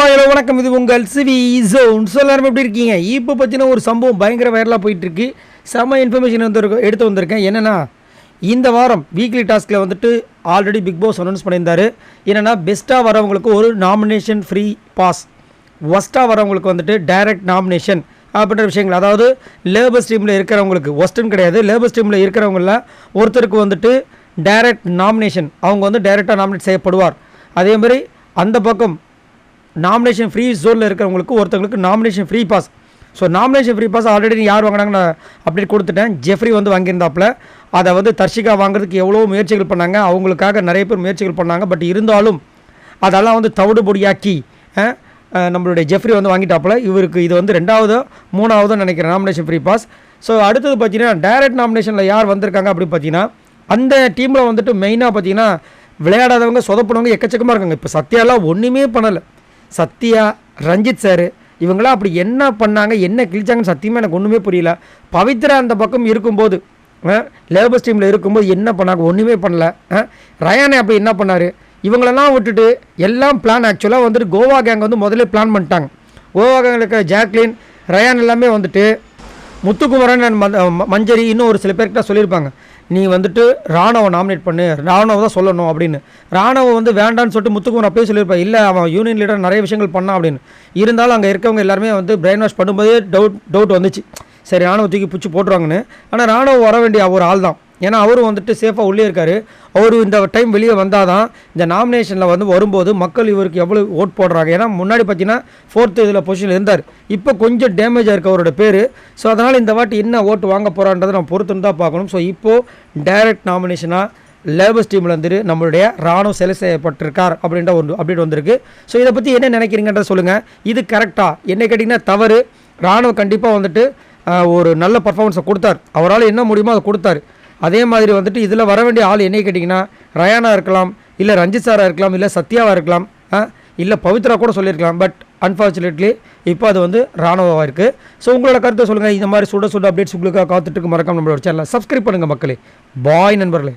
Hello வணக்கம். இது உங்கள் சிவி ஜோன். எல்லாரும் எப்படி இருக்கீங்க? இப்போ பற்றின ஒரு சம்பவம் பயங்கர வைரலாக போயிட்டுருக்கு. செம்ம இன்ஃபர்மேஷன் எடுத்து வந்திருக்கேன். என்னென்னா, இந்த வாரம் வீக்லி டாஸ்கில் வந்துட்டு ஆல்ரெடி பிக் பாஸ் அனௌன்ஸ் பண்ணியிருந்தார். என்னென்னா, பெஸ்ட்டாக வரவங்களுக்கு ஒரு நாமினேஷன் ஃப்ரீ பாஸ், ஒஸ்ட்டாக வரவங்களுக்கு வந்துட்டு டைரக்ட் நாமினேஷன் அப்படின்ற விஷயங்கள். அதாவது லேபர் ஸ்ட்ரீமில் இருக்கிறவங்களுக்கு, ஒஸ்ட்டுன்னு கிடையாது, லேபர் ஸ்ட்ரீமில் இருக்கிறவங்கள ஒருத்தருக்கு வந்துட்டு டைரக்ட் நாமினேஷன், அவங்க வந்து டைரெக்டாக நாமினேட் செய்யப்படுவார். அதேமாதிரி அந்த பக்கம் நாமினேஷன் ஃப்ரீ ஜோனில் இருக்கிறவங்களுக்கு ஒருத்தவங்களுக்கு nomination free pass. So nomination free pass already யார் வாங்கினாங்க, நான் அப்டேட் கொடுத்துட்டேன். ஜெஃப்ரி வந்து வாங்கியிருந்தாப்புல. அதை வந்து தர்ஷிகா வாங்குறதுக்கு எவ்வளோ முயற்சிகள் பண்ணாங்க, அவங்களுக்காக நிறைய பேர் முயற்சிகள் பண்ணாங்க. பட் இருந்தாலும் அதெல்லாம் வந்து தவிடு பொடியாக்கி நம்மளுடைய ஜெஃப்ரி வந்து வாங்கிட்டாப்புல. இவருக்கு இது வந்து 2வது 3வது நினைக்கிறேன் நாமினேஷன் ஃப்ரீ பாஸ். ஸோ அடுத்தது பார்த்தீங்கன்னா டைரக்ட் நாமினேஷனில் யார் வந்திருக்காங்க அப்படின்னு பார்த்தீங்கன்னா, அந்த டீமில் வந்துட்டு மெயினாக பார்த்தீங்கன்னா விளையாடாதவங்க, சொதப்பினவங்க எக்கச்சக்கமாக இருக்காங்க. இப்போ சத்யாலாம் ஒன்றுமே பண்ணலை. சத்யா, ரஞ்சித் சார் இவங்களாம் அப்படி என்ன பண்ணாங்க, என்ன கிழிச்சாங்கன்னு சத்தியமாக எனக்கு ஒன்றுமே புரியல. பவித்ரா அந்த பக்கம் இருக்கும்போது, லேபர் டீமில் இருக்கும்போது என்ன பண்ணாங்க, ஒன்றுமே பண்ணல. ரயானே அப்படி என்ன பண்ணார்? இவங்களெல்லாம் விட்டுட்டு எல்லாம் பிளான். ஆக்சுவலாக வந்துட்டு கோவா கேங் வந்து முதல்ல பிளான் பண்ணிட்டாங்க. கோவா கேங்கில் இருக்க ஜாக்லின், ரயான் எல்லாமே வந்துட்டு முத்துக்குமரன், மஞ்சரி, இன்னும் ஒரு சில பேர்கிட்ட சொல்லியிருப்பாங்க, நீ வந்துட்டு ராணுவை நாமினேட் பண்ணு, ராணுவை தான் சொல்லணும் அப்படின்னு. ராணுவை வந்து வேண்டான்னு சொல்லிட்டு முத்துக்குமரன் அப்பயே சொல்லியிருப்பான், இல்லை அவன் யூனியன் லீடர் நிறைய விஷயங்கள் பண்ணான் அப்படின்னு. இருந்தாலும் அங்கே இருக்கவங்க எல்லாருமே வந்து பிரெயின் வாஷ் பண்ணும்போதே டவுட் வந்துச்சு, சரி ராணுவ தூக்கி பிடிச்சி போட்டுருவாங்கன்னு. ஆனால் ராணுவ வர வேண்டிய ஒரு ஆள் தான். ஏன்னா அவரும் வந்துட்டு சேஃபாக உள்ளே இருக்கார். அவர் இந்த டைம் வெளியே வந்தால் தான் இந்த நாமினேஷனில் வந்து வரும்போது மக்கள் இவருக்கு எவ்வளோ ஓட் போடுறாங்க. ஏன்னா முன்னாடி பார்த்தீங்கன்னா 4th இதில் பொசிஷனில் இருந்தார். இப்போ கொஞ்சம் டேமேஜாக இருக்குது அவரோட பேர். ஸோ அதனால் இந்த வாட்டி என்ன ஓட்டு வாங்க போகிறான்றதை நம்ம பொறுத்துன்னு தான் பார்க்கணும். ஸோ இப்போது டைரக்ட் நாமினேஷனாக லேபர் டீமில் வந்துட்டு நம்மளுடைய ராணுவ செலக்ட் செய்யப்பட்டிருக்கார் அப்படின்ற ஒரு அப்டேட் வந்திருக்கு. ஸோ இதை பற்றி என்ன நினைக்கிறீங்கன்றத சொல்லுங்கள். இது கரெக்டாக என்ன கேட்டிங்கன்னா தவறு. ராணுவ கண்டிப்பாக வந்துட்டு ஒரு நல்ல பர்ஃபார்மன்ஸை கொடுத்தார். அவரால் என்ன முடியுமோ அதை கொடுத்தாரு. அதே மாதிரி வந்துட்டு இதில் வர வேண்டிய ஆள் என்ன கேட்டிங்கன்னா, ரயானா இருக்கலாம், இல்லை ரஞ்சித் சாராக இருக்கலாம், இல்லை சத்யாவாக இருக்கலாம், இல்லை பவித்ரா கூட சொல்லியிருக்கலாம். பட் அன்ஃபார்ச்சுனேட்லி இப்போ அது வந்து ராணுவமாக இருக்குது. ஸோ உங்களோட கருத்தை சொல்லுங்கள். இந்த மாதிரி சுட அப்டேட்ஸ் உங்களுக்காக காத்துட்டு மறக்காம நம்மளோட சேனலை சப்ஸ்கிரைப் பண்ணுங்கள் மக்களே. பாய் நண்பர்களே.